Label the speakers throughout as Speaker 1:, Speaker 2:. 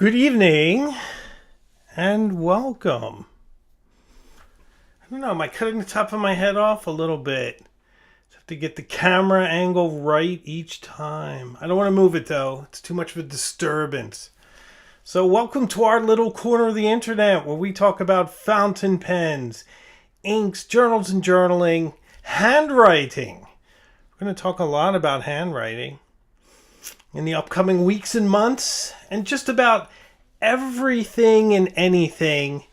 Speaker 1: Good evening and welcome. I don't know, am I cutting the top of my head off a little bit? Just have to get the camera angle right each time. I don't want to move it though. It's too much of a disturbance. So welcome to our little corner of the internet where we talk about fountain pens, inks, journals and journaling, handwriting. We're going to talk a lot about handwriting in the upcoming weeks and months, and just about everything and anything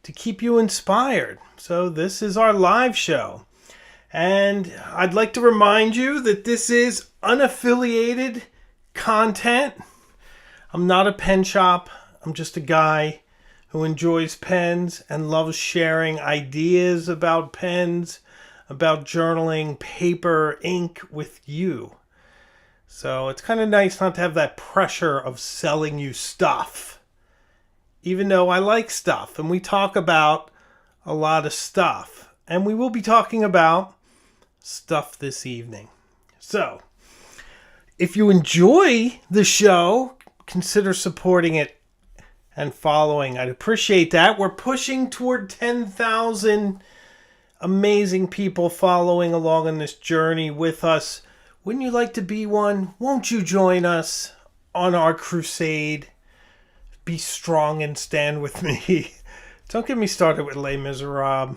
Speaker 1: to keep you inspired. So this is our live show. And I'd like to remind you that this is unaffiliated content. I'm not a pen shop. I'm just a guy who enjoys pens and loves sharing ideas about pens, about journaling, paper, ink with you. So it's kind of nice not to have that pressure of selling you stuff. Even though I like stuff and we talk about a lot of stuff. And we will be talking about stuff this evening. So if you enjoy the show, consider supporting it and following. I'd appreciate that. We're pushing toward 10,000 amazing people following along on this journey with us. Wouldn't you like to be one? Won't you join us on our crusade? Be strong and stand with me. Don't get me started with Les Miserables.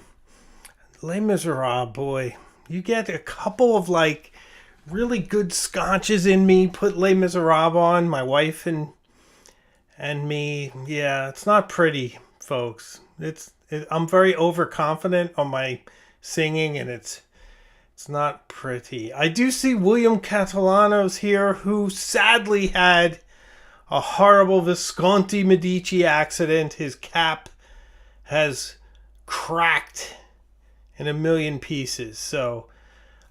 Speaker 1: Les Miserables, boy. You get a couple of really good scotches in me, put Les Miserables on, my wife and me. Yeah, it's not pretty, folks. I'm very overconfident on my singing, and it's not pretty. I do see William Catalano's here, who sadly had a horrible Visconti Medici accident. His cap has cracked in a million pieces. So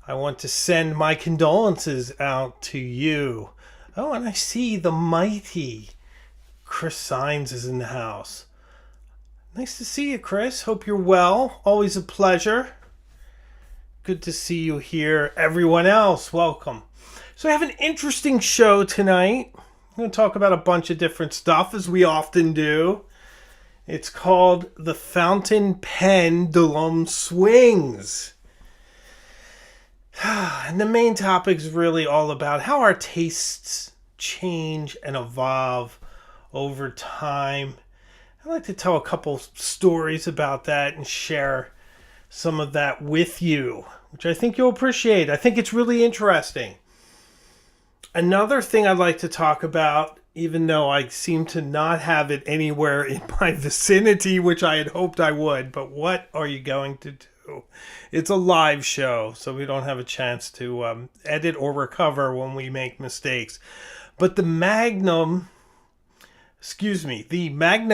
Speaker 1: I want to send my condolences out to you. Oh, and I see the mighty Chris Sines is in the house. Nice to see you, Chris. Hope you're well. Always a pleasure. Good to see you here. Everyone else, welcome. So I have an interesting show tonight. I'm going to talk about a bunch of different stuff, as we often do. It's called the Fountain PEN-dulum Swings. And the main topic is really all about how our tastes change and evolve over time. I'd like to tell a couple stories about that and share some of that with you, which I think you'll appreciate. I think it's really interesting. Another thing I'd like to talk about, even though I seem to not have it anywhere in my vicinity, which I had hoped I would, but what are you going to do? It's a live show, so we don't have a chance to edit or recover when we make mistakes. But the Magna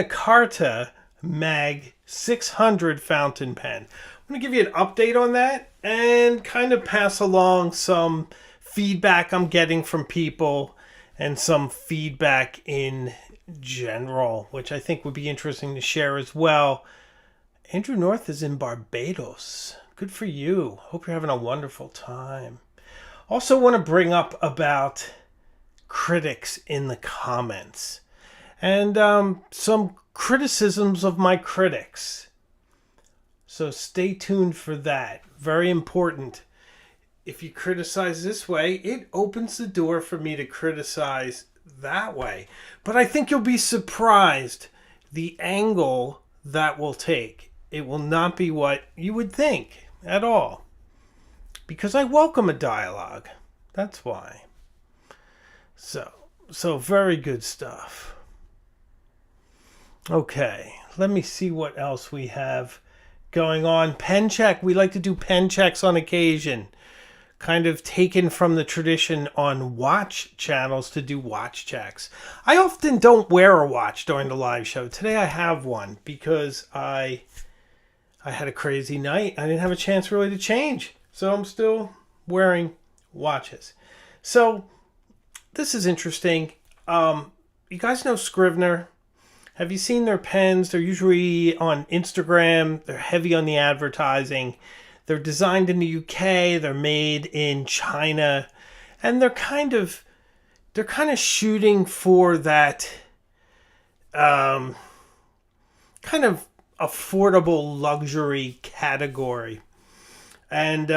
Speaker 1: Carta Mag 600 fountain pen. I'm going to give you an update on that and kind of pass along some feedback I'm getting from people and some feedback in general, which I think would be interesting to share as well. Andrew North is in Barbados. Good for you. Hope you're having a wonderful time. Also want to bring up about critics in the comments and some criticisms of my critics. So stay tuned for that. Very important. If you criticize this way, it opens the door for me to criticize that way. But I think you'll be surprised the angle that will take. It will not be what you would think at all. Because I welcome a dialogue. That's why. So very good stuff. Okay, let me see what else we have going on. Pen check. We like to do pen checks on occasion. Kind of taken from the tradition on watch channels to do watch checks. I often don't wear a watch during the live show. Today I have one because I had a crazy night. I didn't have a chance really to change. So I'm still wearing watches. So this is interesting. You guys know Scrivener? Have you seen their pens? They're usually on Instagram. They're heavy on the advertising. They're designed in the UK. They're made in China. And they're kind of shooting for that kind of affordable luxury category. And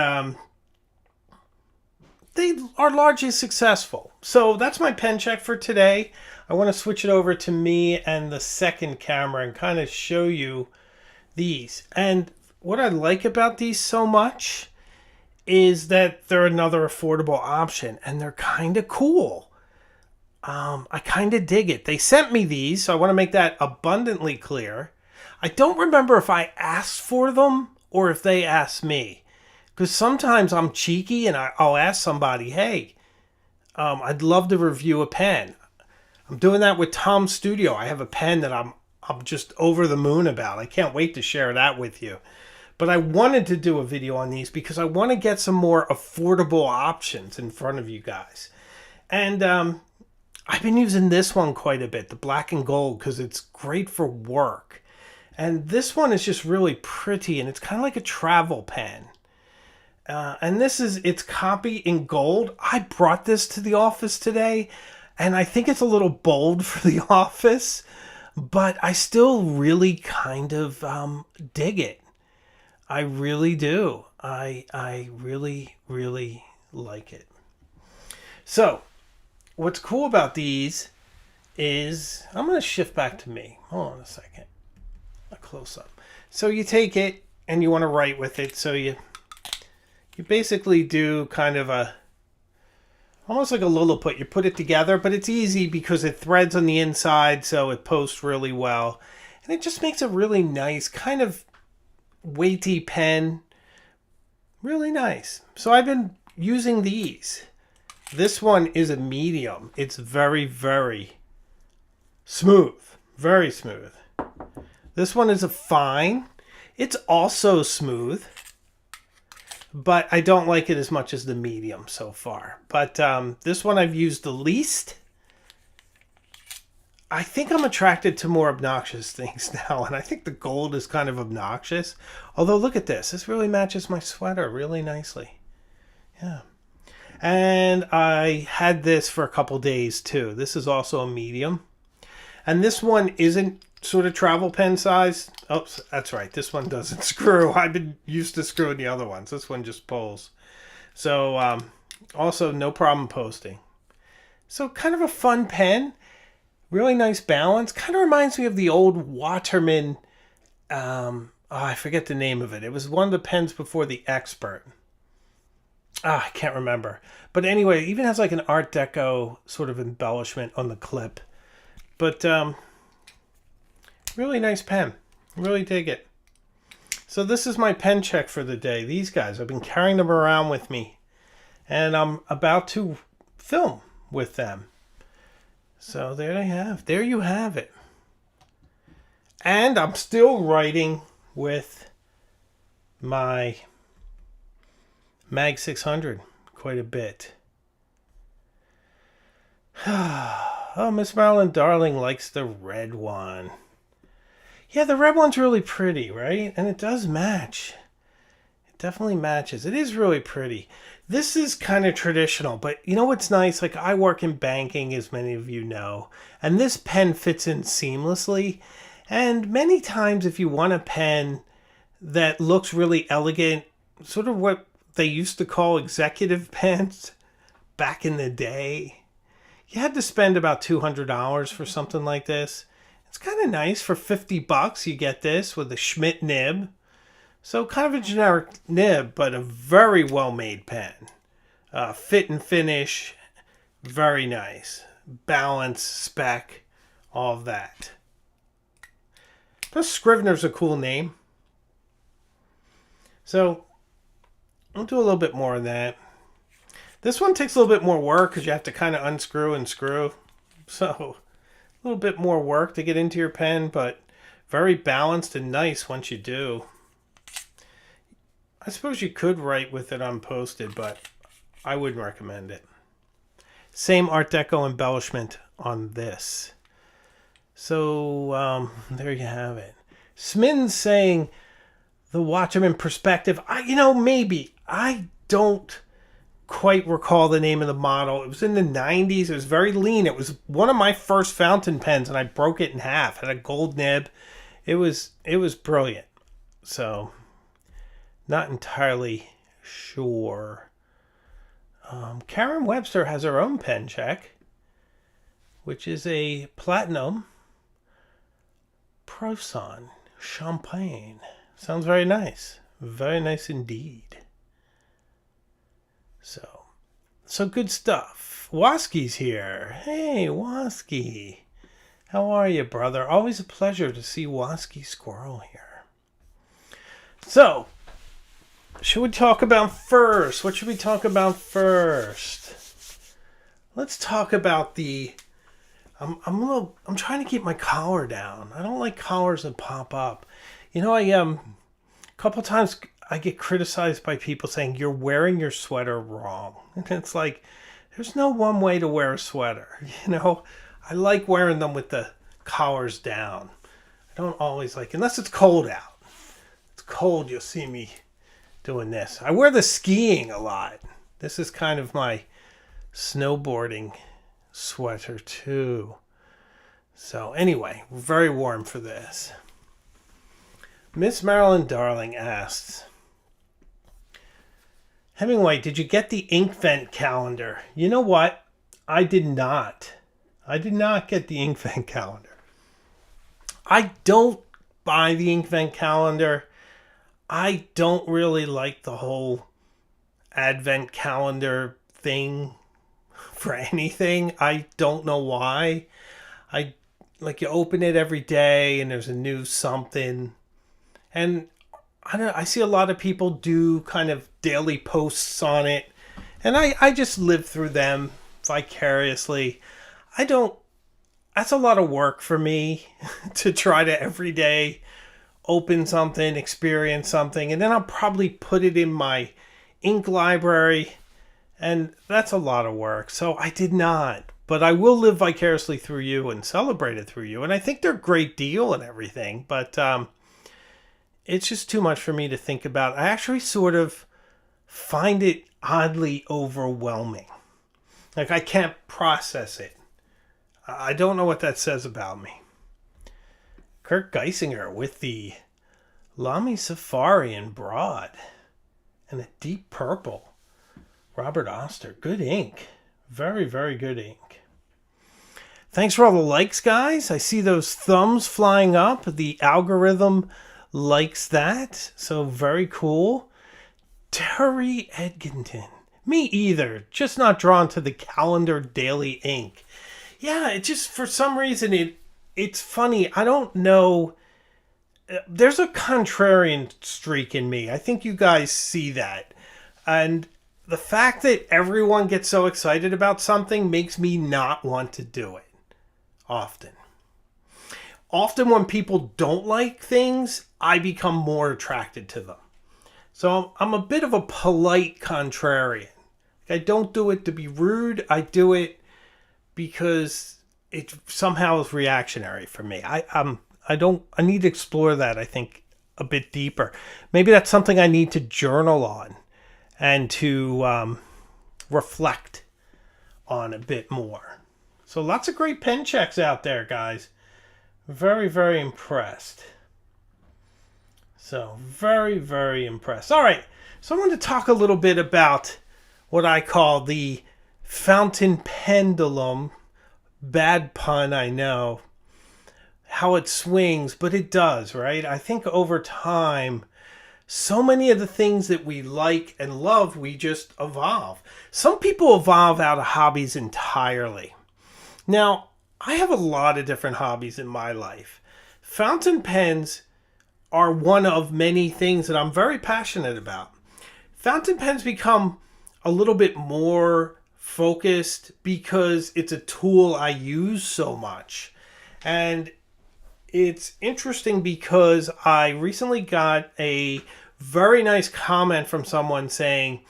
Speaker 1: they are largely successful. So that's my pen check for today. I want to switch it over to me and the second camera and kind of show you these. And what I like about these so much is that they're another affordable option and they're kind of cool. I kind of dig it. They sent me these, so I want to make that abundantly clear. I don't remember if I asked for them or if they asked me. Because sometimes I'm cheeky and I'll ask somebody, hey, I'd love to review a pen. I'm doing that with Tom's Studio. I have a pen that I'm just over the moon about. I can't wait to share that with you. But I wanted to do a video on these because I want to get some more affordable options in front of you guys. And I've been using this one quite a bit, the black and gold, because it's great for work. And this one is just really pretty, and it's kind of like a travel pen. And this is its copy in gold. I brought this to the office today, and I think it's a little bold for the office, but I still really kind of dig it. I really do. I really, really like it. So, what's cool about these is, I'm going to shift back to me. Hold on a second. A close up. So you take it and you want to write with it. So you basically do kind of almost like a Lilliput. You put it together, but it's easy because it threads on the inside, so it posts really well. And it just makes a really nice kind of weighty pen. Really nice. So I've been using these. This one is a medium. It's very, very smooth. Very smooth. This one is a fine. It's also smooth, but I don't like it as much as the medium so far. But this one I've used the least. I think I'm attracted to more obnoxious things now, and I think the gold is kind of obnoxious. Although, look at this. This really matches my sweater really nicely. Yeah. And I had this for a couple days, too. This is also a medium. And this one isn't sort of travel pen size. Oops, that's right. This one doesn't screw. I've been used to screwing the other ones. This one just pulls. So, also no problem posting. So, kind of a fun pen. Really nice balance. Kind of reminds me of the old Waterman. I forget the name of it. It was one of the pens before the Expert. I can't remember. But anyway, it even has like an Art Deco sort of embellishment on the clip. But really nice pen. Really dig it. So this is my pen check for the day. These guys, I've been carrying them around with me. And I'm about to film with them. So there you have it. And I'm still writing with my Mag 600 quite a bit. Oh, Miss Marilyn Darling likes the red one. Yeah, the red one's really pretty, right? And it does match. It definitely matches. It is really pretty. This is kind of traditional, but you know what's nice? Like, I work in banking, as many of you know, and this pen fits in seamlessly. And many times, if you want a pen that looks really elegant, sort of what they used to call executive pens back in the day, you had to spend about $200 for something like this. It's kind of nice. For $50, you get this with a Schmidt nib. So kind of a generic nib, but a very well-made pen. Fit and finish, very nice. Balance, spec, all of that. Plus Scrivener's a cool name. So I'll do a little bit more of that. This one takes a little bit more work because you have to kind of unscrew and screw. So a little bit more work to get into your pen, but very balanced and nice once you do. I suppose you could write with it unposted, but I wouldn't recommend it. Same Art Deco embellishment on this. So, there you have it. Smin's saying the Watchman perspective. Maybe. I don't quite recall the name of the model. It was in the 90s. It was very lean. It was one of my first fountain pens, and I broke it in half. It had a gold nib. It was brilliant. So, not entirely sure. Karen Webster has her own pen check, which is a platinum Proson Champagne. Sounds very nice. Very nice indeed. So good stuff. Waski's here. Hey, Wasky. How are you, brother? Always a pleasure to see Wasky Squirrel here. So, should we talk about first? What should we talk about first? Let's talk about the... I'm trying to keep my collar down. I don't like collars that pop up. You know, a couple times I get criticized by people saying you're wearing your sweater wrong. And it's like, there's no one way to wear a sweater. You know, I like wearing them with the collars down. I don't always like, unless it's cold out. It's cold, you'll see me doing this. I wear the skiing a lot. This is kind of my snowboarding sweater too. So anyway, very warm for this. Miss Marilyn Darling asks, Hemingway, did you get the Inkvent calendar? You know what? I did not. I did not get the Inkvent calendar. I don't buy the Inkvent calendar. I don't really like the whole Advent calendar thing for anything. I don't know why. You open it every day and there's a new something. And I see a lot of people do kind of daily posts on it. And I just live through them vicariously. That's a lot of work for me to try to every day open something, experience something, and then I'll probably put it in my ink library. And that's a lot of work. So I did not. But I will live vicariously through you and celebrate it through you. And I think they're a great deal and everything. But it's just too much for me to think about. I actually sort of find it oddly overwhelming. Like I can't process it. I don't know what that says about me. Kurt Geisinger with the Lamy Safari in broad and a deep purple. Robert Oster. Good ink. Very, very good ink. Thanks for all the likes, guys. I see those thumbs flying up. The algorithm likes that. So very cool. Terry Edginton. Me either. Just not drawn to the calendar daily ink. Yeah, it just, for some reason, it's funny. I don't know. There's a contrarian streak in me. I think you guys see that. And the fact that everyone gets so excited about something makes me not want to do it. Often when people don't like things, I become more attracted to them. So I'm a bit of a polite contrarian. I don't do it to be rude. I do it because it somehow is reactionary for me. I need to explore that, I think, a bit deeper. Maybe that's something I need to journal on and to reflect on a bit more. So lots of great pen checks out there, guys. Very, very impressed. So very, very impressed. All right. So I want to talk a little bit about what I call the fountain pendulum. Bad pun, I know. How it swings, but it does, right? I think over time, so many of the things that we like and love, we just evolve. Some people evolve out of hobbies entirely. Now, I have a lot of different hobbies in my life. Fountain pens are one of many things that I'm very passionate about. Fountain pens become a little bit more focused because it's a tool I use so much. And it's interesting because I recently got a very nice comment from someone saying,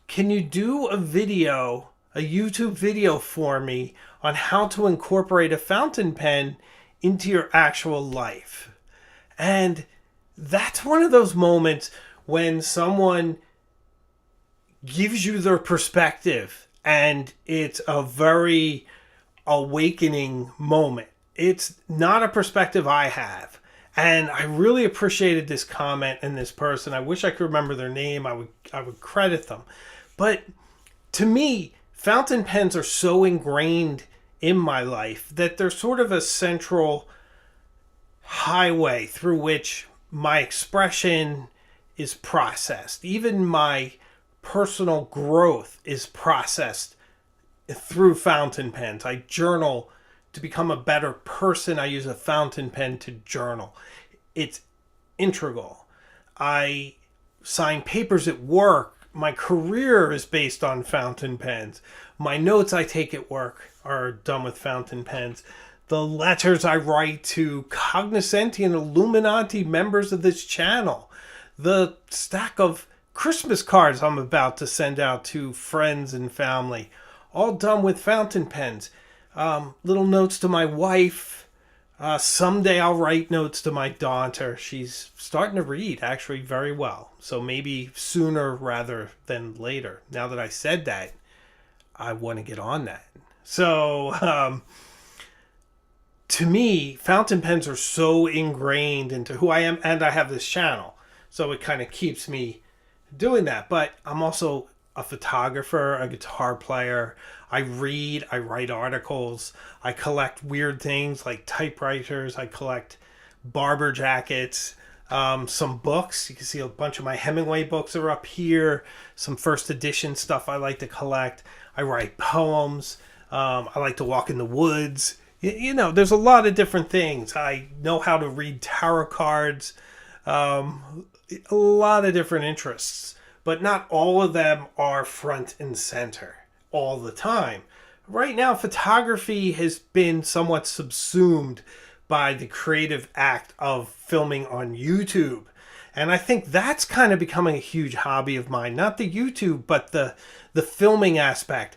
Speaker 1: can you do a YouTube video for me on how to incorporate a fountain pen into your actual life? And that's one of those moments when someone gives you their perspective, and it's a very awakening moment. It's not a perspective I have. And I really appreciated this comment and this person. I wish I could remember their name. I would credit them. But to me, fountain pens are so ingrained in my life that they're sort of a central highway through which my expression is processed. Even my personal growth is processed through fountain pens. I journal to become a better person. I use a fountain pen to journal. It's integral. I sign papers at work. My career is based on fountain pens. My notes I take at work are done with fountain pens. The letters I write to cognoscenti and Illuminati members of this channel. The stack of Christmas cards I'm about to send out to friends and family. All done with fountain pens. Little notes to my wife. Someday I'll write notes to my daughter. She's starting to read actually very well. So maybe sooner rather than later. Now that I said that, I want to get on that. So to me, fountain pens are so ingrained into who I am, and I have this channel. So it kind of keeps me doing that. But I'm also a photographer, a guitar player. I read, I write articles, I collect weird things like typewriters, I collect barber jackets, some books. You can see a bunch of my Hemingway books are up here, some first edition stuff I like to collect. I write poems, I like to walk in the woods. You know, there's a lot of different things. I know how to read tarot cards, a lot of different interests, but not all of them are front and center all the time. Right now, photography has been somewhat subsumed by the creative act of filming on YouTube. And I think that's kind of becoming a huge hobby of mine. Not the YouTube, but the filming aspect.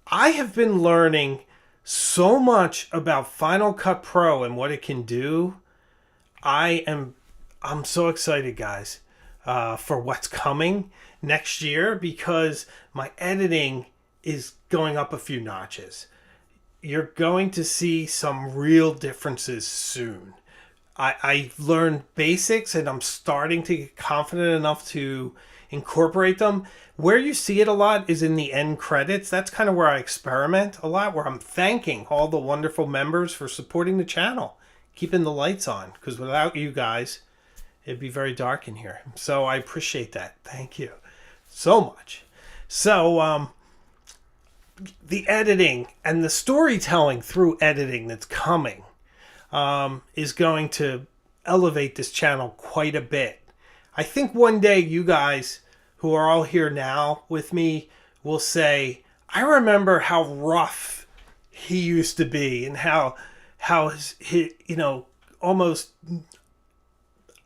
Speaker 1: I have been learning so much about Final Cut Pro and what it can do. I'm so excited, guys, for what's coming next year, because my editing is going up a few notches. You're going to see some real differences soon. I've learned basics, and I'm starting to get confident enough to incorporate them. Where you see it a lot is in the end credits. That's kind of where I experiment a lot, where I'm thanking all the wonderful members for supporting the channel, keeping the lights on, because without you guys, it'd be very dark in here. So I appreciate that. Thank you so much. So the editing and the storytelling through editing that's coming is going to elevate this channel quite a bit. I think one day you guys who are all here now with me will say, I remember how rough he used to be, and how he, you know, almost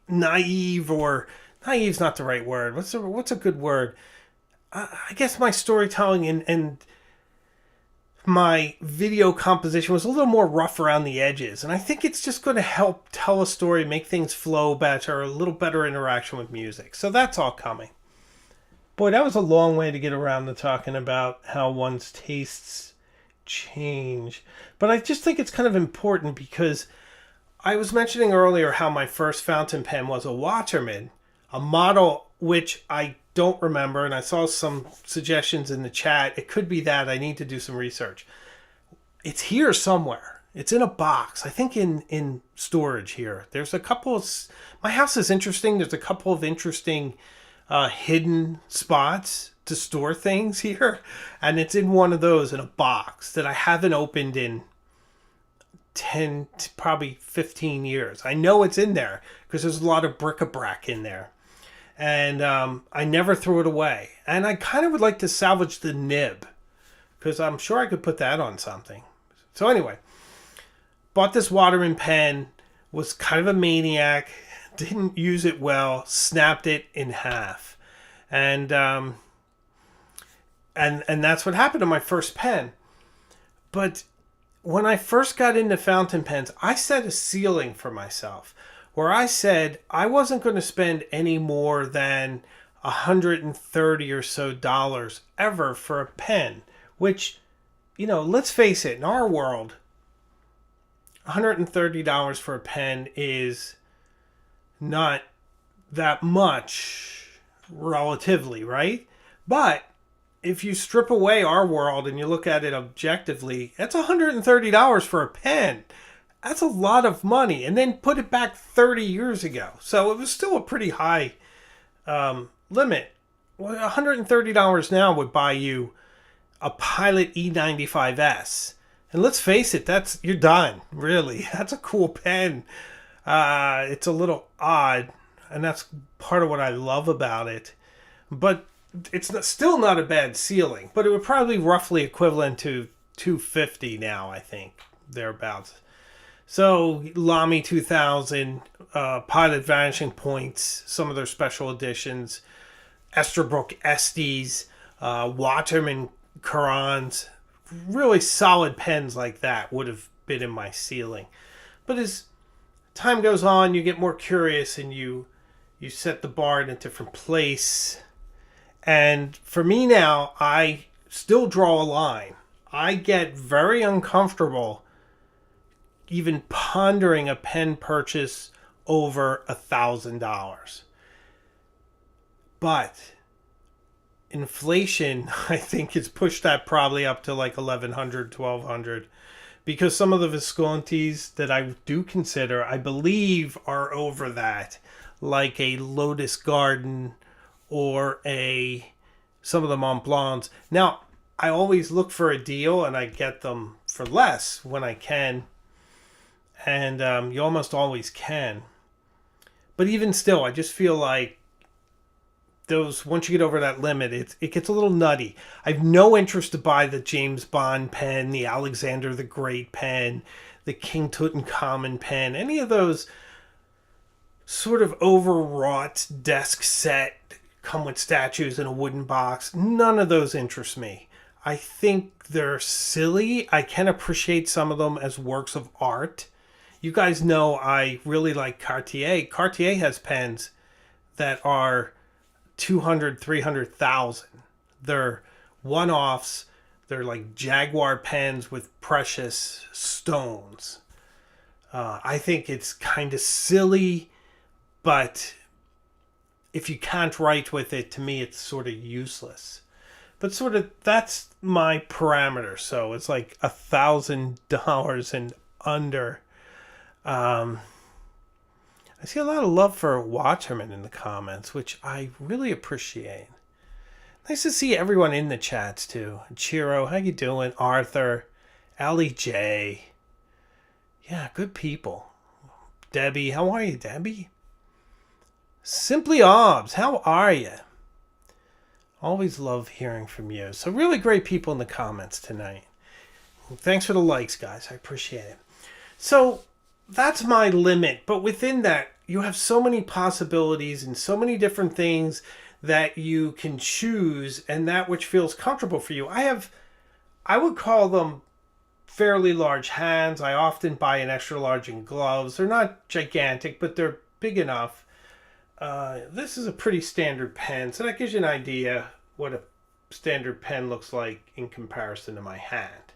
Speaker 1: naive, or naive's not the right word. What's a good word? I guess my storytelling and my video composition was a little more rough around the edges. And I think it's just going to help tell a story, make things flow better, a little better interaction with music. So that's all coming. Boy, that was a long way to get around to talking about how one's tastes change. But I just think it's kind of important, because I was mentioning earlier how my first fountain pen was a Waterman, a model which I don't remember, and I saw some suggestions in the chat. It could be that. I need to do some research. It's here somewhere. It's in a box, I think in storage here. There's a couple of... My house is interesting. There's a couple of interesting hidden spots to store things here, and it's in one of those in a box that I haven't opened in 10 to probably 15 years. I know it's in there because there's a lot of bric-a-brac in there. And I never threw it away. And I kind of would like to salvage the nib, because I'm sure I could put that on something. So anyway, bought this Waterman pen, was kind of a maniac, didn't use it well, snapped it in half. And that's what happened to my first pen. But when I first got into fountain pens, I set a ceiling for myself, where I said I wasn't going to spend any more than $130 or so ever for a pen, which, you know, let's face it, in our world, $130 for a pen is not that much relatively, right? But if you strip away our world and you look at it objectively, that's $130 for a pen. That's a lot of money. And then put it back 30 years ago. So it was still a pretty high limit. Well, $130 now would buy you a Pilot E95S. And let's face it, you're done, really. That's a cool pen. It's a little odd, and that's part of what I love about it. But still not a bad ceiling, but it would probably roughly equivalent to $250 now, I think, thereabouts. So Lamy 2000, Pilot Vanishing Points, some of their special editions, Esterbrook Estes, Waterman Corans, really solid pens like that would have been in my ceiling. But as time goes on, you get more curious and you set the bar in a different place. And for me now, I still draw a line. I get very uncomfortable even pondering a pen purchase over $1,000. But inflation, I think, has pushed that probably up to like $1,100, $1,200. Because some of the Viscontis that I do consider, I believe, are over that. Like a Lotus Garden or some of the Mont Blancs. Now, I always look for a deal and I get them for less when I can. And you almost always can. But even still, I just feel like once you get over that limit, it gets a little nutty. I have no interest to buy the James Bond pen, the Alexander the Great pen, the King Tutankhamun pen, any of those sort of overwrought desk set, come with statues in a wooden box. None of those interest me. I think they're silly. I can appreciate some of them as works of art. You guys know I really like Cartier. Cartier has pens that are 200, 300,000. They're one-offs. They're like Jaguar pens with precious stones. I think it's kind of silly, but if you can't write with it, to me, it's sort of useless. But sort of, that's my parameter. So it's like $1,000 and under. I see a lot of love for Waterman in the comments, which I really appreciate. Nice to see everyone in the chats too. Chiro, how you doing? Arthur, Ali J. Yeah, good people. Debbie, how are you, Debbie? Simply Obs, how are you? Always love hearing from you. So really great people in the comments tonight. Thanks for the likes, guys. I appreciate it. So that's my limit. But within that, you have so many possibilities and so many different things that you can choose, and that which feels comfortable for you. I would call them fairly large hands. I often buy an extra large in gloves. They're not gigantic, but they're big enough. This is a pretty standard pen, so that gives you an idea what a standard pen looks like in comparison to my hand.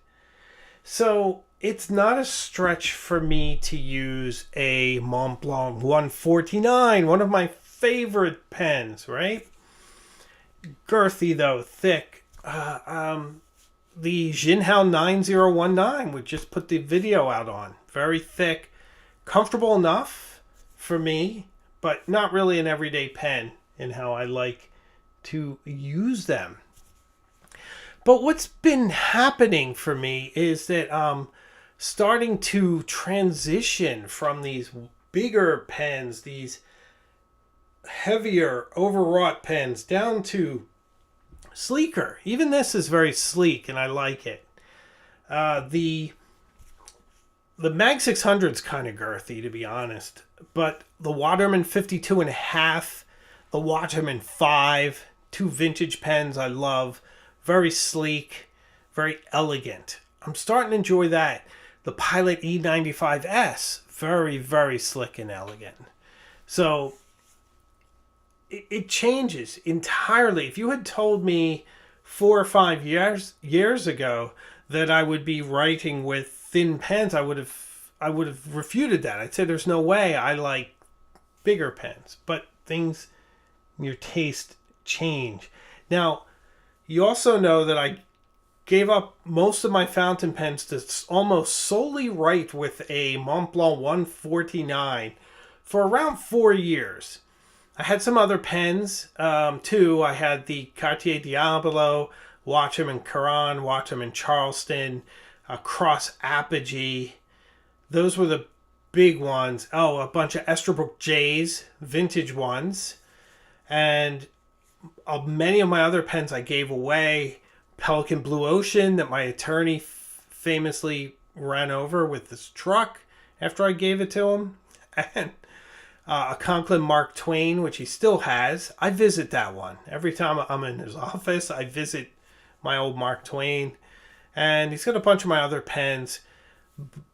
Speaker 1: So it's not a stretch for me to use a Mont Blanc 149, one of my favorite pens, right? Girthy though, thick. The Jinhao 9019, we just put the video out on. Very thick, comfortable enough for me, but not really an everyday pen in how I like to use them. But what's been happening for me is that starting to transition from these bigger pens, these heavier, overwrought pens, down to sleeker. Even this is very sleek, and I like it. The Mag 600 is kind of girthy, to be honest. But the Waterman 52.5, the Waterman 5, two vintage pens I love. Very sleek, very elegant. I'm starting to enjoy that. The Pilot E95S, very, very slick and elegant. So it changes entirely. If you had told me 4 or 5 years ago that I would be writing with thin pens, I would have refuted that. I'd say there's no way. I like bigger pens. But things, your taste change. Now, you also know that I gave up most of my fountain pens to almost solely write with a Montblanc 149 for around 4 years. I had some other pens too. I had the Cartier Diablo, Watcham and Caron, Watcham and Charleston, Cross Apogee. Those were the big ones. Oh, a bunch of Esterbrook J's, vintage ones. And many of my other pens I gave away. Pelican Blue Ocean that my attorney famously ran over with this truck after I gave it to him. And a Conklin Mark Twain, which he still has. I visit that one. Every time I'm in his office, I visit my old Mark Twain. And he's got a bunch of my other pens.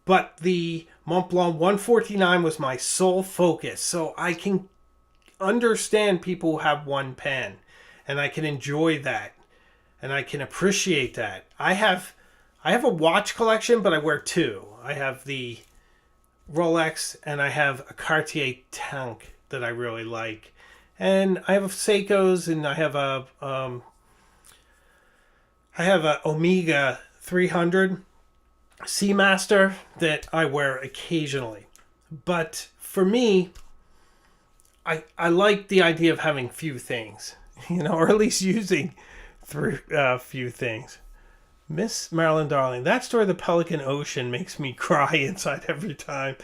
Speaker 1: But the Montblanc 149 was my sole focus. So I can understand people who have one pen. And I can enjoy that. And I can appreciate that. I have a watch collection, but I wear two. I have the Rolex, and I have a Cartier tank that I really like, and I have a Seikos, and I have a Omega 300 Seamaster that I wear occasionally. But for me, I like the idea of having few things, or at least using few things. Miss Marilyn Darling, that story of the Pelican Ocean makes me cry inside every time.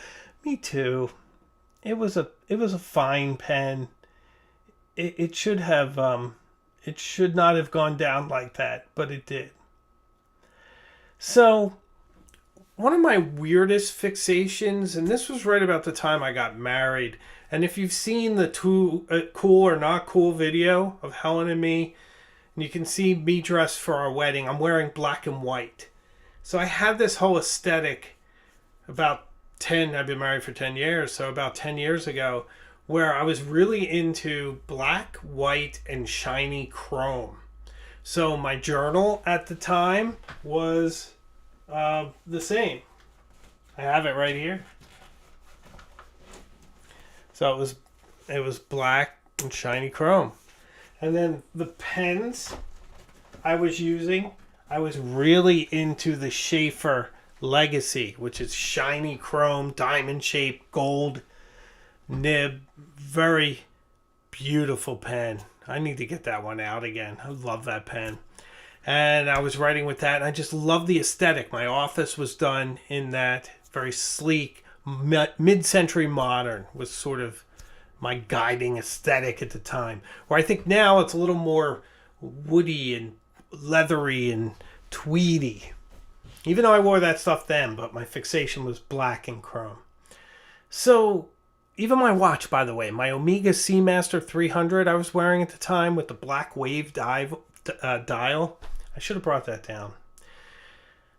Speaker 1: Me too. It was a fine pen. It should have it should not have gone down like that, but it did. So one of my weirdest fixations, and this was right about the time I got married, and if you've seen the cool or not cool video of Helen and me, and you can see me dressed for our wedding. I'm wearing black and white. So I had this whole aesthetic I've been married for 10 years, so about 10 years ago, where I was really into black, white, and shiny chrome. So my journal at the time was the same. I have it right here. So it was black and shiny chrome. And then the pens I was using, I was really into the Schaefer Legacy, which is shiny chrome, diamond-shaped, gold nib. Very beautiful pen. I need to get that one out again. I love that pen. And I was writing with that, and I just love the aesthetic. My office was done in that very sleek, mid-century modern was sort of my guiding aesthetic at the time. Where I think now it's a little more woody and leathery and tweedy. Even though I wore that stuff then, but my fixation was black and chrome. So even my watch, by the way, my Omega Seamaster 300 I was wearing at the time with the black wave dial. I should have brought that down.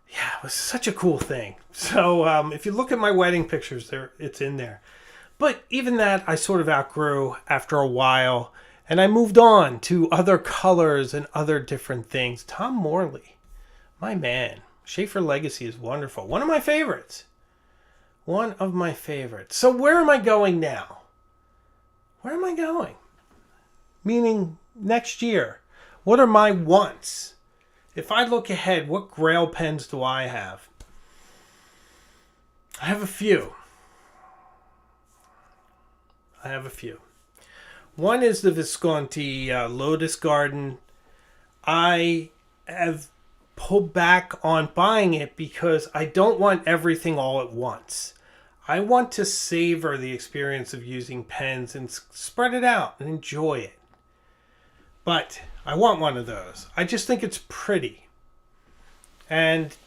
Speaker 1: Yeah, it was such a cool thing. So if you look at my wedding pictures, it's in there. But even that I sort of outgrew after a while, and I moved on to other colors and other different things. Tom Morley, my man. Schaefer Legacy is wonderful. One of my favorites. One of my favorites. So where am I going now? Where am I going? Meaning next year. What are my wants? If I look ahead, what grail pens do I have? I have a few. One is the Visconti Lotus Garden. I have pulled back on buying it because I don't want everything all at once. I want to savor the experience of using pens and spread it out and enjoy it. But I want one of those. I just think it's pretty. And,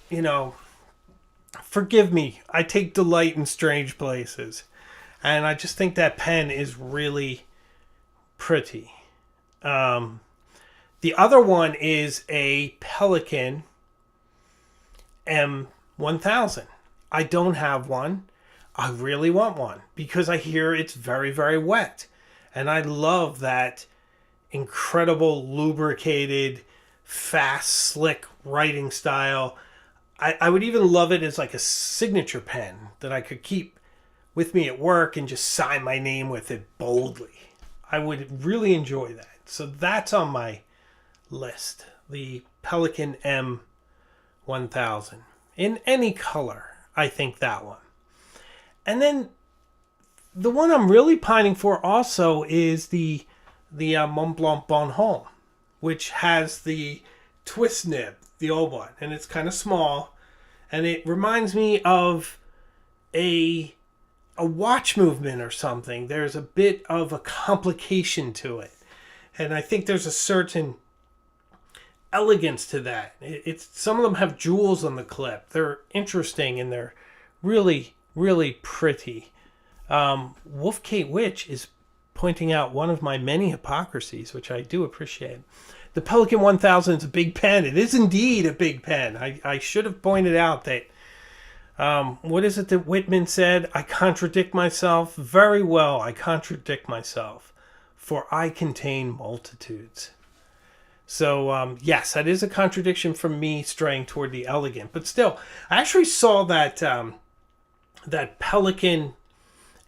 Speaker 1: forgive me, I take delight in strange places. And I just think that pen is really pretty. The other one is a Pelican M1000. I don't have one. I really want one because I hear it's very, very wet. And I love that incredible, lubricated, fast, slick writing style. I would even love it as like a signature pen that I could keep with me at work and just sign my name with it boldly. I would really enjoy that. So that's on my list. The Pelikan M1000. In any color, I think that one. And then the one I'm really pining for also is the Mont Blanc Bonhomme, which has the twist nib, the old one. And it's kind of small. And it reminds me of a watch movement or something. There's a bit of a complication to it. And I think there's a certain elegance to that. It's some of them have jewels on the clip. They're interesting and they're really, really pretty. Wolf Kate Witch is pointing out one of my many hypocrisies, which I do appreciate. The Pelikan 1000 is a big pen. It is indeed a big pen. I should have pointed out that, what is it that Whitman said? I contradict myself. Very well, I contradict myself, for I contain multitudes. So, yes, that is a contradiction from me straying toward the elegant. But still, I actually saw that that Pelikan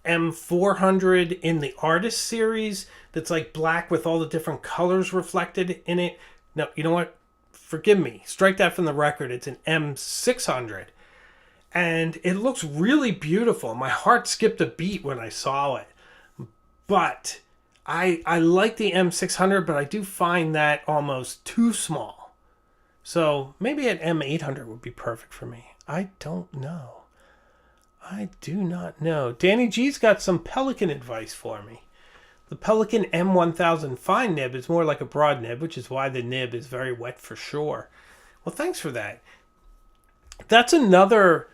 Speaker 1: M400 in the Artist series that's like black with all the different colors reflected in it. No, you know what? Forgive me. Strike that from the record. It's an M600. And it looks really beautiful. My heart skipped a beat when I saw it. But I like the M600, but I do find that almost too small. So maybe an M800 would be perfect for me. I don't know. I do not know. Danny G's got some Pelikan advice for me. The Pelikan M1000 fine nib is more like a broad nib, which is why the nib is very wet for sure. Well, thanks for that. That's another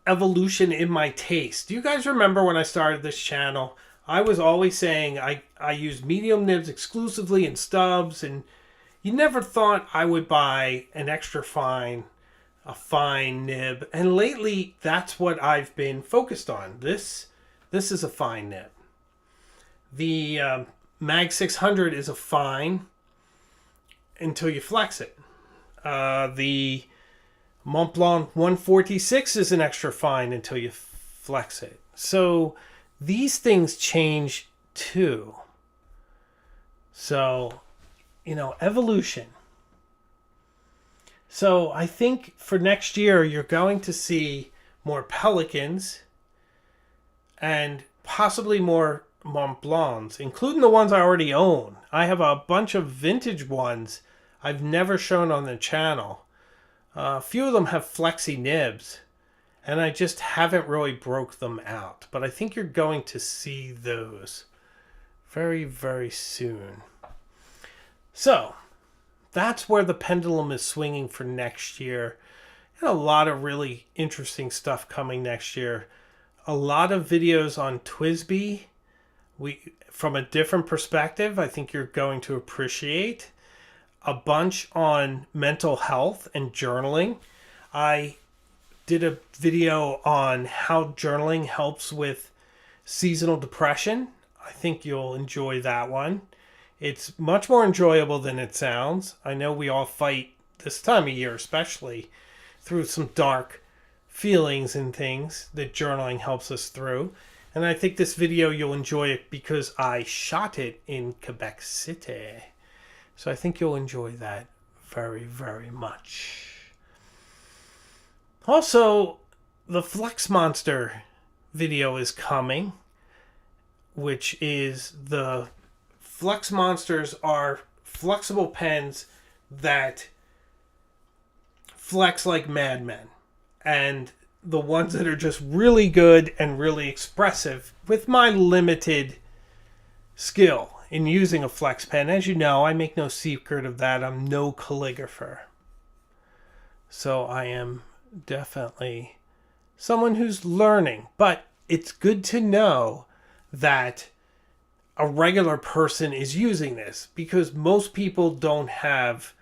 Speaker 1: evolution in my taste. Do you guys remember when I started this channel? I was always saying I use medium nibs exclusively and stubs, and you never thought I would buy an extra fine, a fine nib. And lately, that's what I've been focused on. This is a fine nib. The Mag 600 is a fine until you flex it. The Mont Blanc 146 is an extra fine until you flex it. So these things change too. So, evolution. So I think for next year, you're going to see more Pelikans and possibly more Mont Blancs, including the ones I already own. I have a bunch of vintage ones I've never shown on the channel. A few of them have flexi nibs, and I just haven't really broke them out. But I think you're going to see those very, very soon. So that's where the pendulum is swinging for next year. And a lot of really interesting stuff coming next year. A lot of videos on TWSBI. From a different perspective, I think you're going to appreciate. A bunch on mental health and journaling. I did a video on how journaling helps with seasonal depression. I think you'll enjoy that one. It's much more enjoyable than it sounds. I know we all fight this time of year, especially through some dark feelings and things that journaling helps us through. And I think this video you'll enjoy it because I shot it in Quebec City. So I think you'll enjoy that very, very much. Also, the Flex Monster video is coming, which is the Flex Monsters are flexible pens that flex like madmen. And the ones that are just really good and really expressive with my limited skill in using a flex pen. As you know, I make no secret of that. I'm no calligrapher. So I am definitely someone who's learning. But it's good to know that a regular person is using this, because most people don't have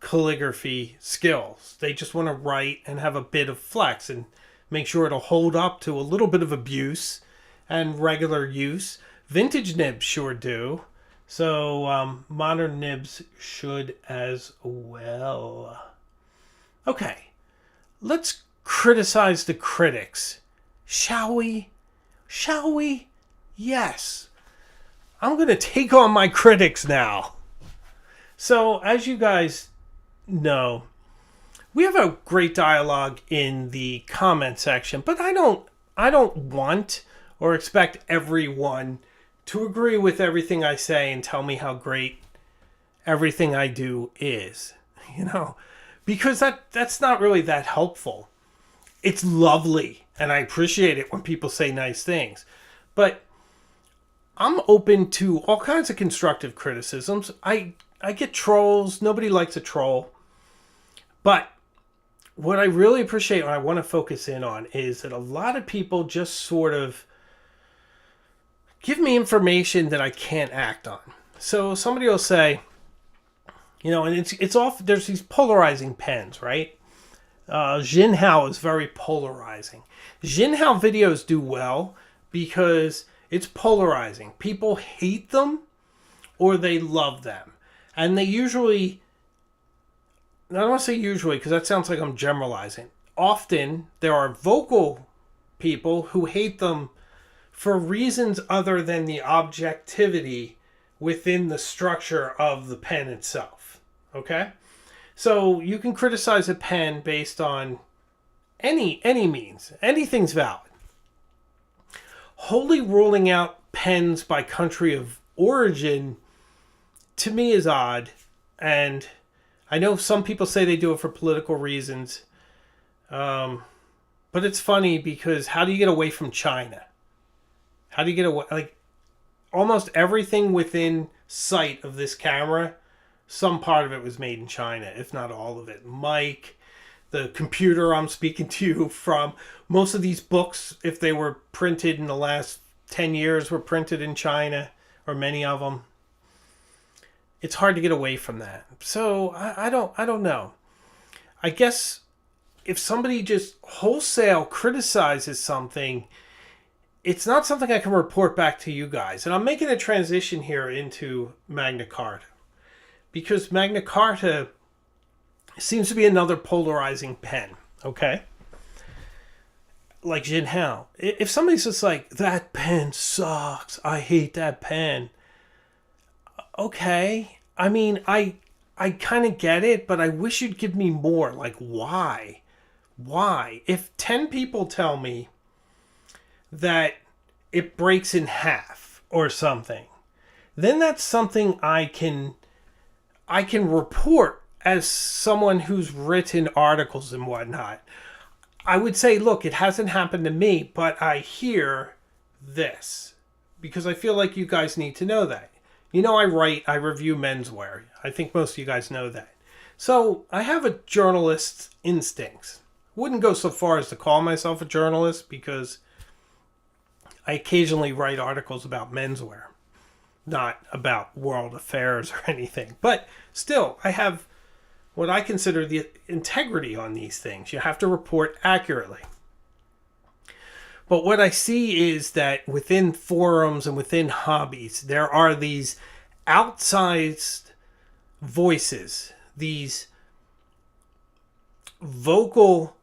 Speaker 1: calligraphy skills. They just want to write and have a bit of flex and make sure it'll hold up to a little bit of abuse and regular use. Vintage nibs sure do. So modern nibs should as well. Okay, let's criticize the critics. Shall we? Shall we? Yes. I'm going to take on my critics now. So, as you guys know, we have a great dialogue in the comment section, but I don't want or expect everyone to agree with everything I say and tell me how great everything I do is. Because that's not really that helpful. It's lovely, and I appreciate it when people say nice things. But I'm open to all kinds of constructive criticisms. I get trolls. Nobody likes a troll. But what I really appreciate, what I want to focus in on, is that a lot of people just sort of give me information that I can't act on. So somebody will say, and it's off. There's these polarizing pens, right? Jinhao is very polarizing. Jinhao videos do well because it's polarizing. People hate them or they love them. And they usually, I don't want to say usually because that sounds like I'm generalizing. Often there are vocal people who hate them for reasons other than the objectivity within the structure of the pen itself. Okay? So you can criticize a pen based on any means. Anything's valid. Wholly ruling out pens by country of origin, to me, is odd. And I know some people say they do it for political reasons. But it's funny because how do you get away from China? How do you get away? Like, almost everything within sight of this camera, some part of it was made in China, if not all of it. Mic, the computer I'm speaking to you from, most of these books, if they were printed in the last 10 years, were printed in China, or many of them. It's hard to get away from that. So I don't know. I guess if somebody just wholesale criticizes something, it's not something I can report back to you guys. And I'm making a transition here into Magna Carta, because Magna Carta seems to be another polarizing pen, okay? Like Jinhao. If somebody's just like, that pen sucks, I hate that pen. Okay. I mean, I kind of get it, but I wish you'd give me more. Like, why? Why? If 10 people tell me that it breaks in half or something, then that's something I can report as someone who's written articles and whatnot. I would say, look, it hasn't happened to me, but I hear this because I feel like you guys need to know that. I review menswear. I think most of you guys know that. So I have a journalist's instincts. Wouldn't go so far as to call myself a journalist because I occasionally write articles about menswear, not about world affairs or anything. But still, I have what I consider the integrity on these things. You have to report accurately. But what I see is that within forums and within hobbies, there are these outsized voices, these vocal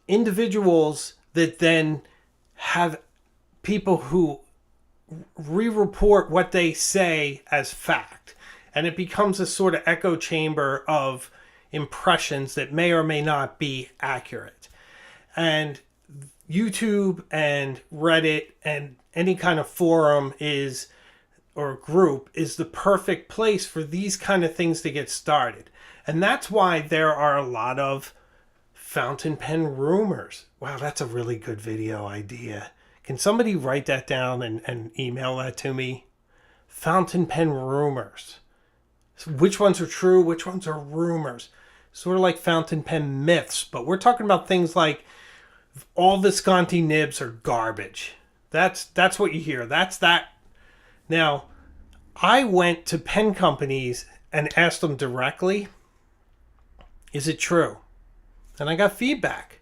Speaker 1: individuals that then have people who re-report what they say as fact. And it becomes a sort of echo chamber of impressions that may or may not be accurate. And YouTube and Reddit and any kind of forum or group is the perfect place for these kind of things to get started. And that's why there are a lot of fountain pen rumors. Wow, that's a really good video idea. Can somebody write that down and email that to me? Fountain pen rumors. So which ones are true? Which ones are rumors? Sort of like fountain pen myths, but we're talking about things like all Visconti nibs are garbage. That's what you hear. That's that. Now, I went to pen companies and asked them directly, is it true? And I got feedback.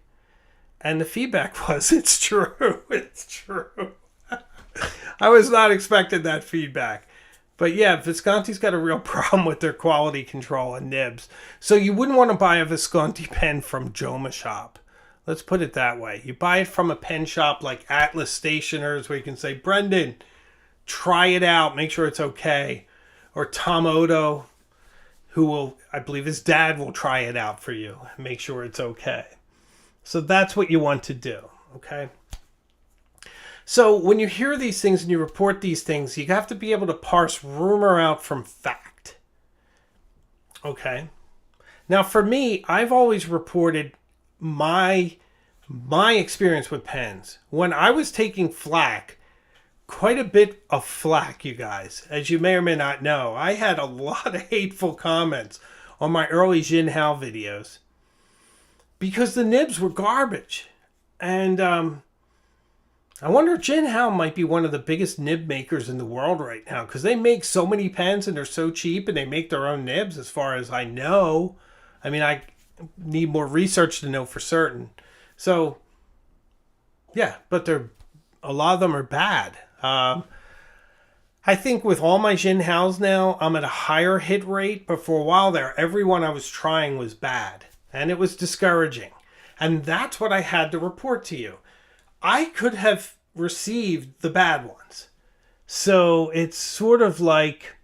Speaker 1: And the feedback was, it's true. It's true. I was not expecting that feedback. But yeah, Visconti's got a real problem with their quality control and nibs. So you wouldn't want to buy a Visconti pen from Joma Shop. Let's put it that way. You buy it from a pen shop like Atlas Stationers, where you can say, Brendan, try it out, make sure it's okay. Or Tom Odo, who will, I believe his dad will try it out for you and make sure it's okay. So that's what you want to do, okay? So when you hear these things and you report these things, you have to be able to parse rumor out from fact. Okay? Now for me, I've always reported my experience with pens. When I was taking flack, quite a bit of flack, you guys, as you may or may not know, I had a lot of hateful comments on my early Jinhao videos because the nibs were garbage. And I wonder if Jinhao might be one of the biggest nib makers in the world right now, because they make so many pens and they're so cheap, and they make their own nibs as far as I know. I mean, I need more research to know for certain. So, yeah, but a lot of them are bad. I think with all my Jinhaos now, I'm at a higher hit rate, but for a while there, every one I was trying was bad, and it was discouraging. And that's what I had to report to you. I could have received the bad ones. So it's sort of like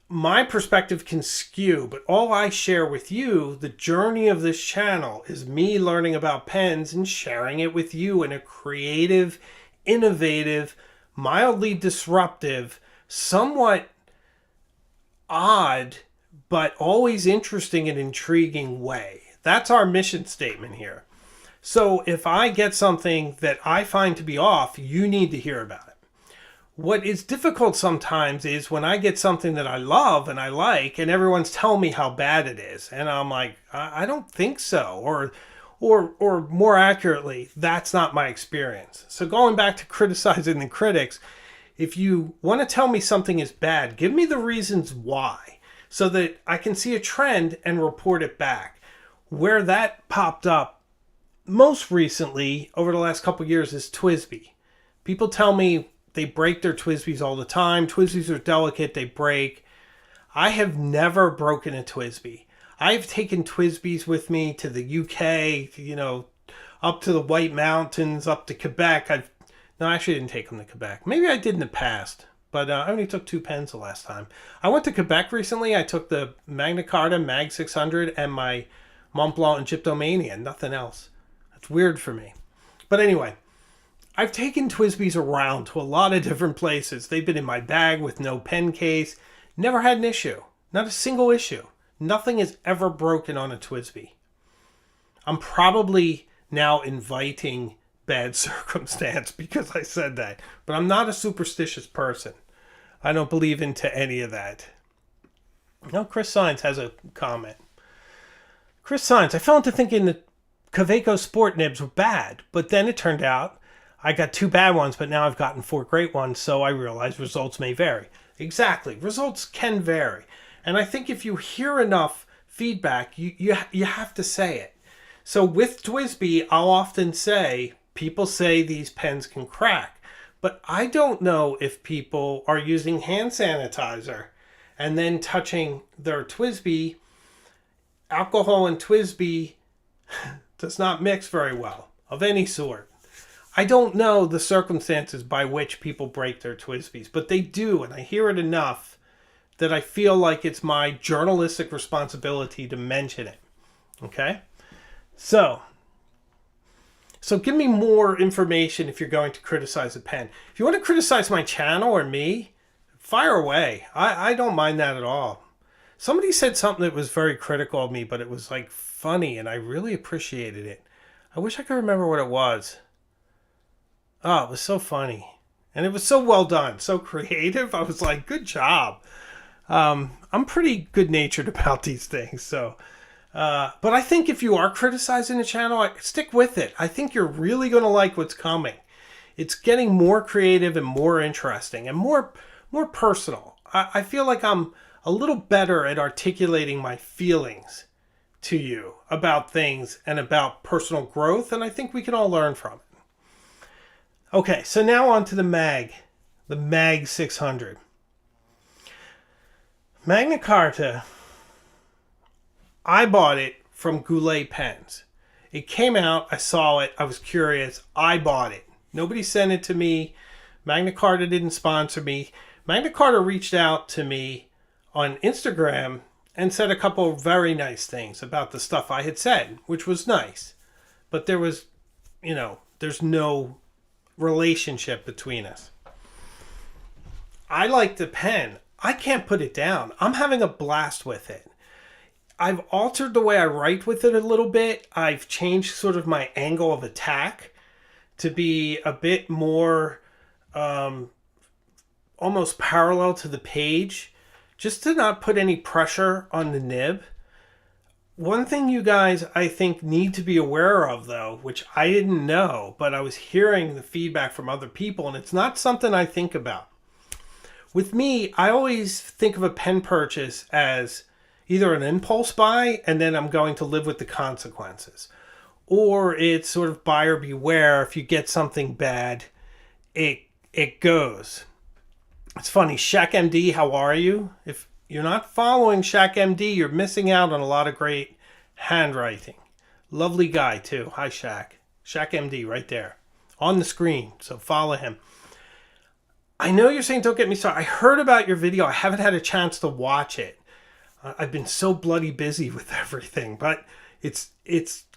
Speaker 1: my perspective can skew, but all I share with you, the journey of this channel, is me learning about pens and sharing it with you in a creative, innovative, mildly disruptive, somewhat odd, but always interesting and intriguing way. That's our mission statement here. So if I get something that I find to be off, you need to hear about it. What is difficult sometimes is when I get something that I love and I like, and everyone's telling me how bad it is, and I'm like, I don't think so, or more accurately, that's not my experience. So going back to criticizing the critics, if you want to tell me something is bad, give me the reasons why, so that I can see a trend and report it back. Where that popped up most recently, over the last couple of years, is TWSBI. People tell me they break their TWSBIs all the time. TWSBIs are delicate, they break. I have never broken a TWSBI. I've taken TWSBIs with me to the UK, up to the White Mountains, up to Quebec. No, I actually didn't take them to Quebec. Maybe I did in the past, but I only took 2 pens the last time. I went to Quebec recently. I took the Magna Carta Mag 600 and my Mont Blanc and Gyptomania, nothing else. That's weird for me. But anyway, I've taken TWSBIs around to a lot of different places. They've been in my bag with no pen case. Never had an issue. Not a single issue. Nothing is ever broken on a TWSBI. I'm probably now inviting bad circumstance because I said that. But I'm not a superstitious person. I don't believe into any of that. Now, Chris Science has a comment. Chris Science, I fell into thinking that Kaweco Sport nibs were bad, but then it turned out I got 2 bad ones, but now I've gotten 4 great ones, so I realized results may vary. Exactly. Results can vary. And I think if you hear enough feedback, you have to say it. So with TWSBI, I'll often say, people say these pens can crack, but I don't know if people are using hand sanitizer and then touching their TWSBI. Alcohol and TWSBI does not mix very well, of any sort. I don't know the circumstances by which people break their TWSBIs, but they do, and I hear it enough that I feel like it's my journalistic responsibility to mention it. Okay? So give me more information if you're going to criticize a pen. If you want to criticize my channel or me, fire away. I don't mind that at all. Somebody said something that was very critical of me, but it was like funny, and I really appreciated it. I wish I could remember what it was. Oh, it was so funny. And it was so well done, so creative. I was like, good job. I'm pretty good-natured about these things. So, but I think if you are criticizing the channel, stick with it. I think you're really going to like what's coming. It's getting more creative and more interesting and more personal. I feel like I'm a little better at articulating my feelings to you about things and about personal growth, and I think we can all learn from it. Okay, so now on to the Mag 600. Magna Carta, I bought it from Goulet Pens. It came out, I saw it, I was curious, I bought it. Nobody sent it to me. Magna Carta didn't sponsor me. Magna Carta reached out to me on Instagram and said a couple of very nice things about the stuff I had said, which was nice. But there was, there's no relationship between us. I like the pen. I can't put it down. I'm having a blast with it. I've altered the way I write with it a little bit. I've changed sort of my angle of attack to be a bit more almost parallel to the page, just to not put any pressure on the nib. One thing you guys, I think, need to be aware of, though, which I didn't know, but I was hearing the feedback from other people, and it's not something I think about. With me, I always think of a pen purchase as either an impulse buy, and then I'm going to live with the consequences. Or it's sort of buyer beware. If you get something bad, it goes. It's funny, Shaq MD, how are you? If you're not following Shaq MD, you're missing out on a lot of great handwriting. Lovely guy, too. Hi, Shaq. Shaq MD right there on the screen, so follow him. I know you're saying don't get me started. I heard about your video. I haven't had a chance to watch it. I've been so bloody busy with everything, but it's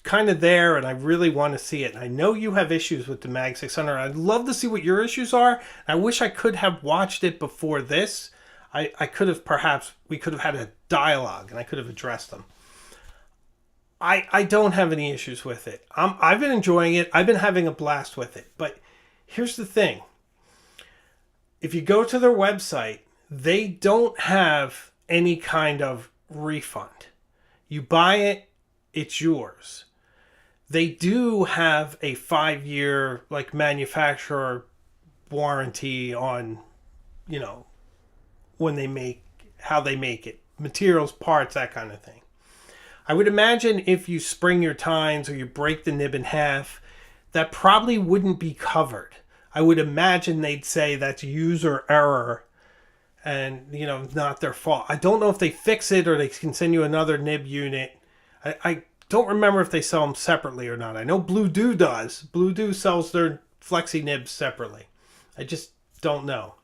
Speaker 1: kind of there, and I really want to see it. And I know you have issues with the Mag 600. I'd love to see what your issues are. I wish I could have watched it before this. I could have, perhaps we could have had a dialogue and I could have addressed them. I don't have any issues with it. I've been enjoying it. I've been having a blast with it. But here's the thing. If you go to their website, they don't have any kind of refund. You buy it, it's yours. They do have a 5-year manufacturer warranty on, when they make, how they make it, materials, parts, that kind of thing. I would imagine if you spring your tines or you break the nib in half, that probably wouldn't be covered. I would imagine they'd say that's user error and, not their fault. I don't know if they fix it or they can send you another nib unit. I don't remember if they sell them separately or not. I know Blue Do does. Blue Do sells their flexi nibs separately. I just don't know.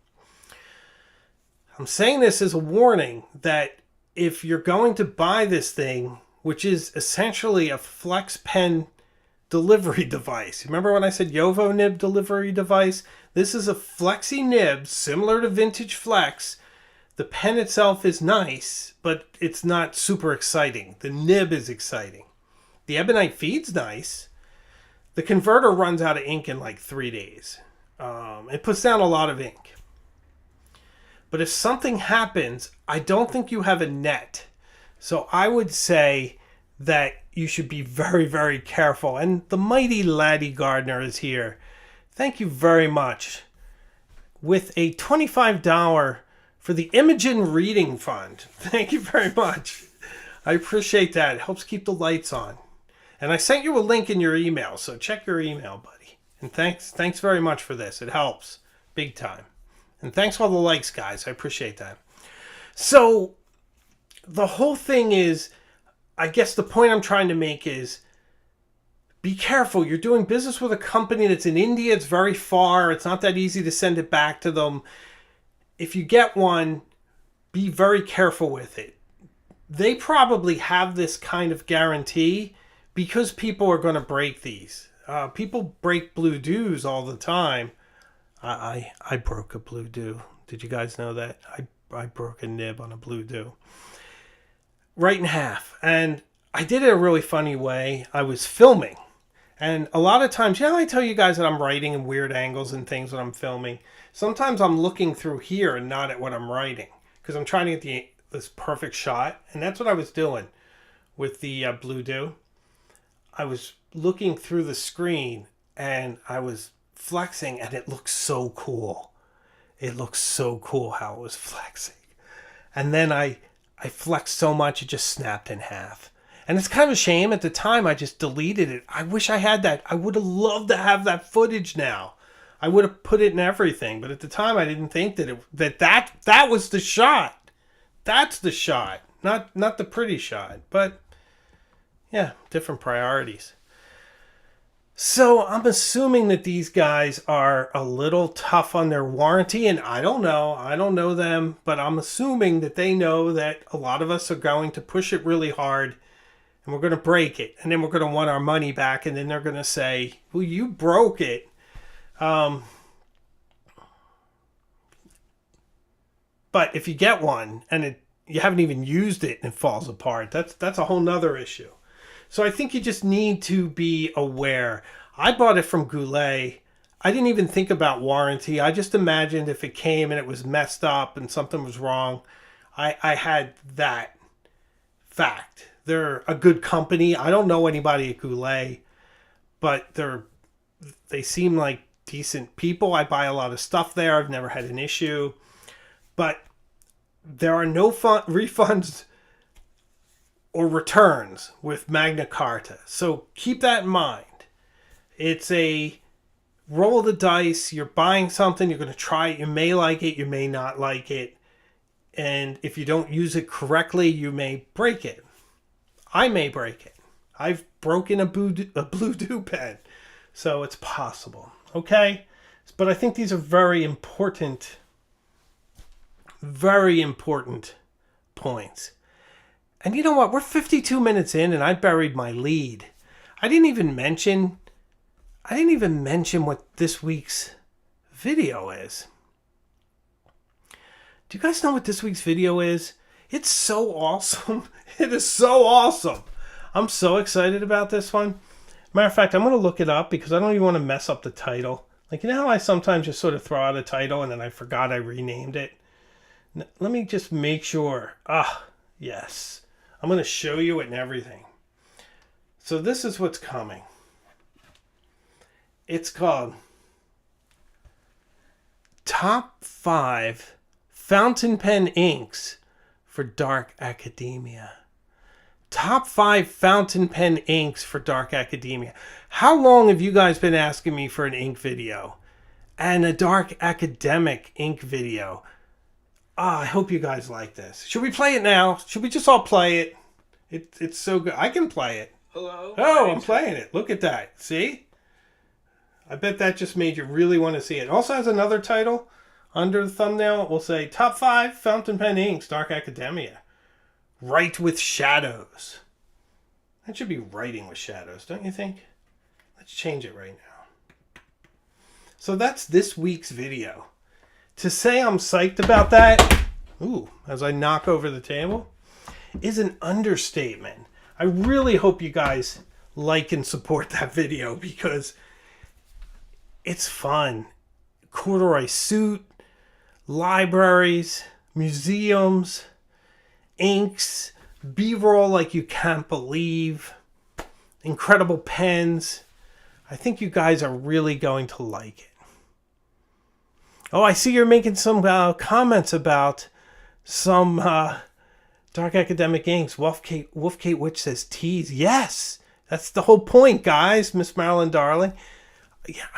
Speaker 1: I'm saying this as a warning that if you're going to buy this thing, which is essentially a flex pen delivery device. Remember when I said Yovo nib delivery device? This is a flexi nib similar to vintage flex. The pen itself is nice, but it's not super exciting. The nib is exciting. The ebonite feed's nice. The converter runs out of ink in 3 days. It puts down a lot of ink. But if something happens, I don't think you have a net. So I would say that you should be very, very careful. And the mighty Laddie Gardner is here. Thank you very much. With a $25 for the Imogen Reading Fund. Thank you very much. I appreciate that. It helps keep the lights on. And I sent you a link in your email, so check your email, buddy. And thanks very much for this. It helps big time. And thanks for all the likes, guys. I appreciate that. So the whole thing is, I guess the point I'm trying to make is, be careful. You're doing business with a company that's in India. It's very far. It's not that easy to send it back to them. If you get one, be very careful with it. They probably have this kind of guarantee because people are going to break these. People break Blue Doos all the time. I broke a Blue Do. Did you guys know that? I broke a nib on a Blue Do. Right in half. And I did it a really funny way. I was filming. And a lot of times, I tell you guys that I'm writing in weird angles and things when I'm filming. Sometimes I'm looking through here and not at what I'm writing. Because I'm trying to get this perfect shot. And that's what I was doing with the Blue Do. I was looking through the screen and I was flexing and it looked so cool. It looked so cool how it was flexing. And then I flexed so much it just snapped in half. And it's kind of a shame. At the time I just deleted it. I wish I had that. I would have loved to have that footage now. I would have put it in everything. But at the time, I didn't think that was the shot. That's the shot, not the pretty shot. But yeah, different priorities. So I'm assuming that these guys are a little tough on their warranty, and I don't know them, but I'm assuming that they know that a lot of us are going to push it really hard and we're going to break it, and then we're going to want our money back, and then they're going to say, well, you broke it. But if you get one and you haven't even used it and it falls apart, that's a whole nother issue. So I think you just need to be aware. I bought it from Goulet. I didn't even think about warranty. I just imagined if it came and it was messed up and something was wrong, I had that fact. They're a good company. I don't know anybody at Goulet, but they seem like decent people. I buy a lot of stuff there. I've never had an issue. But there are no refunds or returns with Magna Carta. So keep that in mind. It's a roll of the dice. You're buying something. You're going to try it. You may like it. You may not like it. And if you don't use it correctly, you may break it. I may break it. I've broken a Blue Do pen. So it's possible. Okay? But I think these are very important points. And you know what? We're 52 minutes in and I buried my lead. I didn't even mention what this week's video is. Do you guys know what this week's video is? It's so awesome. It is so awesome. I'm so excited about this one. Matter of fact, I'm going to look it up because I don't even want to mess up the title. Like, you know how I sometimes just sort of throw out a title and then I forgot I renamed it? Let me just make sure. Yes. I'm going to show you it and everything. So this is what's coming. It's called Top 5 Fountain Pen Inks for Dark Academia. Top 5 fountain pen inks for Dark Academia. How long have you guys been asking me for an ink video? And a dark academic ink video? I hope you guys like this. Should we play it now? Should we just all play it? It's so good. I can play it.
Speaker 2: Hello.
Speaker 1: Oh, I'm playing it. Look at that. See? I bet that just made you really want to see it. It also has another title under the thumbnail. It will say Top 5 Fountain Pen Inks, Dark Academia. Write with Shadows. That should be writing with shadows, don't you think? Let's change it right now. So that's this week's video. To say I'm psyched about that, as I knock over the table, is an understatement. I really hope you guys like and support that video because it's fun. Corduroy suit, libraries, museums, inks, B-roll like you can't believe, incredible pens. I think you guys are really going to like it. Oh, I see you're making some comments about some Dark Academic Inks. Wolfgate Witch says tease. Yes, that's the whole point, guys. Miss Marilyn Darling.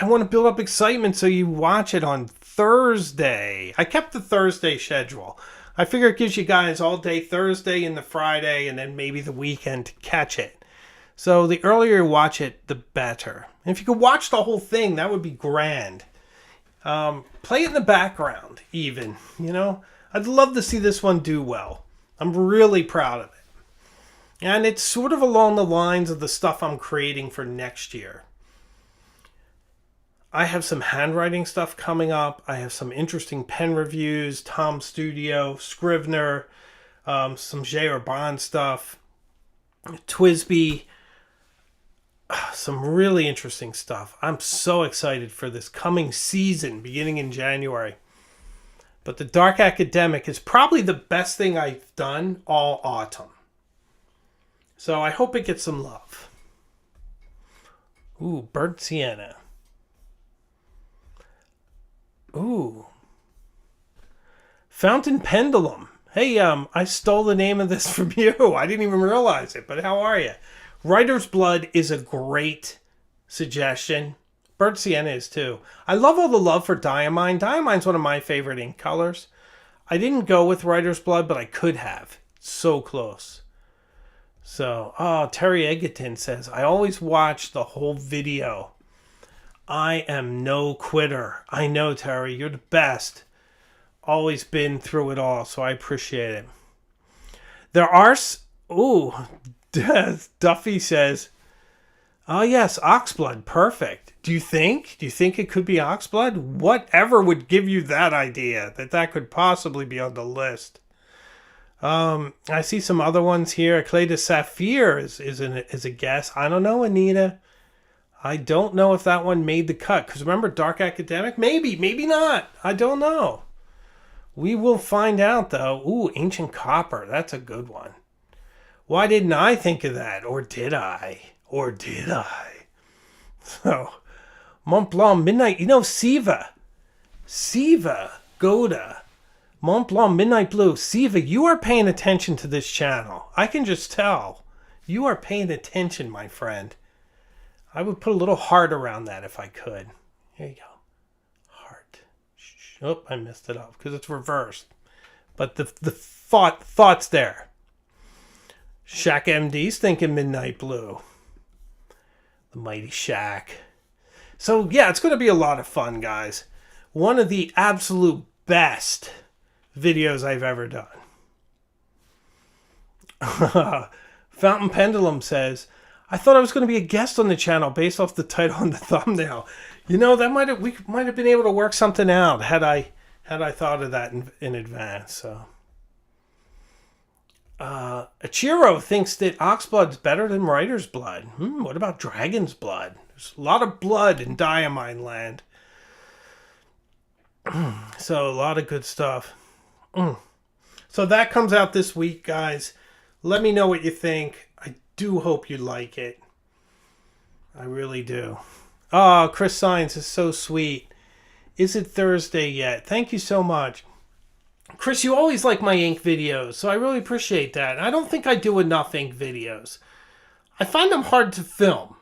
Speaker 1: I want to build up excitement so you watch it on Thursday. I kept the Thursday schedule. I figure it gives you guys all day Thursday and the Friday and then maybe the weekend to catch it. So the earlier you watch it, the better. And if you could watch the whole thing, that would be grand. Play it in the background even, you know. I'd love to see this one do well. I'm really proud of it. And it's sort of along the lines of the stuff I'm creating for next year. I have some handwriting stuff coming up. I have some interesting pen reviews, Tom Studio, Scrivener, some J. Bond stuff, Twisby, some really interesting stuff. I'm so excited for this coming season beginning in January. But the Dark Academic is probably the best thing I've done all autumn. So I hope it gets some love. Ooh, burnt sienna. Ooh. Fountain Pendulum. Hey, I stole the name of this from you. I didn't even realize it, but how are you? Writer's Blood is a great suggestion. Burnt Sienna is too. I love all the love for Diamine. Diamine's one of my favorite ink colors. I didn't go with Writer's Blood, but I could have. It's so close. So, Terry Egerton says, I always watch the whole video. I am no quitter. I know, Terry, you're the best. Always been through it all, so I appreciate it. There are... Duffy says, oh, yes, Oxblood, perfect. Do you think it could be Oxblood? Whatever would give you that idea, that could possibly be on the list? I see some other ones here. Clay de Saphir is a guess. I don't know, Anita. I don't know if that one made the cut. Because remember, Dark Academic? Maybe not. I don't know. We will find out, though. Ooh, Ancient Copper. That's a good one. Why didn't I think of that? Or did I? So, Mont Blanc Midnight. You know, Siva, Goda, Mont Blanc Midnight Blue. Siva, you are paying attention to this channel. I can just tell. You are paying attention, my friend. I would put a little heart around that if I could. Here you go. Heart. Oh, I messed it up because it's reversed. But the thought's there. Shaq MD's thinking Midnight Blue. The Mighty Shaq. So, yeah, it's going to be a lot of fun, guys. One of the absolute best videos I've ever done. Fountain Pendulum says, I thought I was going to be a guest on the channel based off the title and the thumbnail. You know, we might have been able to work something out had I thought of that in advance, so... Achiro thinks that Oxblood's better than Writer's Blood. What about Dragon's Blood? There's a lot of blood in Diamine Land. So, a lot of good stuff. So, that comes out this week, guys. Let me know what you think. I do hope you like it. I really do. Oh, Chris Science is so sweet. Is it Thursday yet? Thank you so much. Chris, you always like my ink videos, so I really appreciate that. I don't think I do enough ink videos. I find them hard to film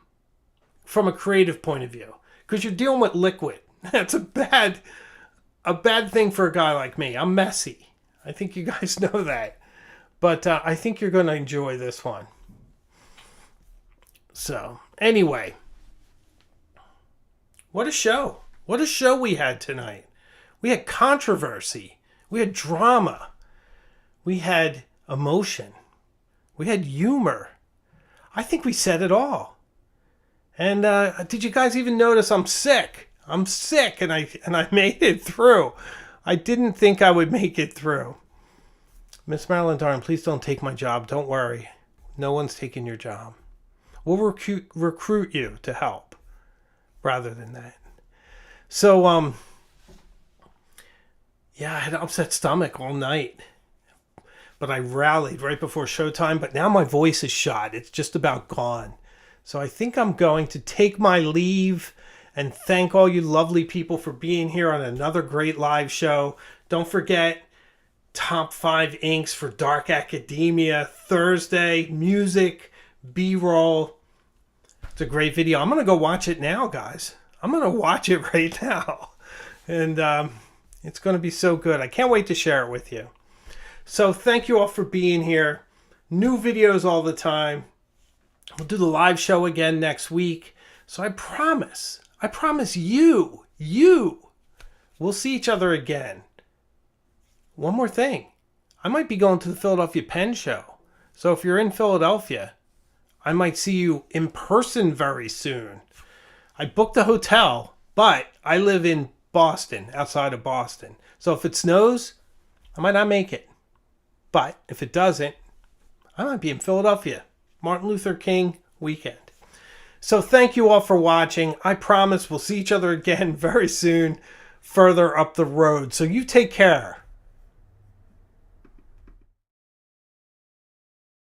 Speaker 1: from a creative point of view because you're dealing with liquid. That's a bad thing for a guy like me. I'm messy. I think you guys know that. But I think you're going to enjoy this one. So, anyway. What a show. What a show we had tonight. We had controversy. We had drama. We had emotion. We had humor. I think we said it all. And did you guys even notice I'm sick? I'm sick, and I made it through. I didn't think I would make it through. Miss Marilyn Darn, please don't take my job. Don't worry. No one's taking your job. We'll recruit you to help rather than that. So, yeah, I had an upset stomach all night. But I rallied right before showtime. But now my voice is shot. It's just about gone. So I think I'm going to take my leave and thank all you lovely people for being here on another great live show. Don't forget, top 5 inks for Dark Academia Thursday. Music, B-roll. It's a great video. I'm going to go watch it now, guys. I'm going to watch it right now. And it's going to be so good. I can't wait to share it with you. So thank you all for being here. New videos all the time. We'll do the live show again next week. So I promise you, we'll see each other again. One more thing. I might be going to the Philadelphia Pen Show. So if you're in Philadelphia, I might see you in person very soon. I booked a hotel, but I live in Boston, outside of Boston. So if it snows, I might not make it. But if it doesn't, I might be in Philadelphia. Martin Luther King weekend. So thank you all for watching. I promise we'll see each other again very soon, further up the road. So you take care.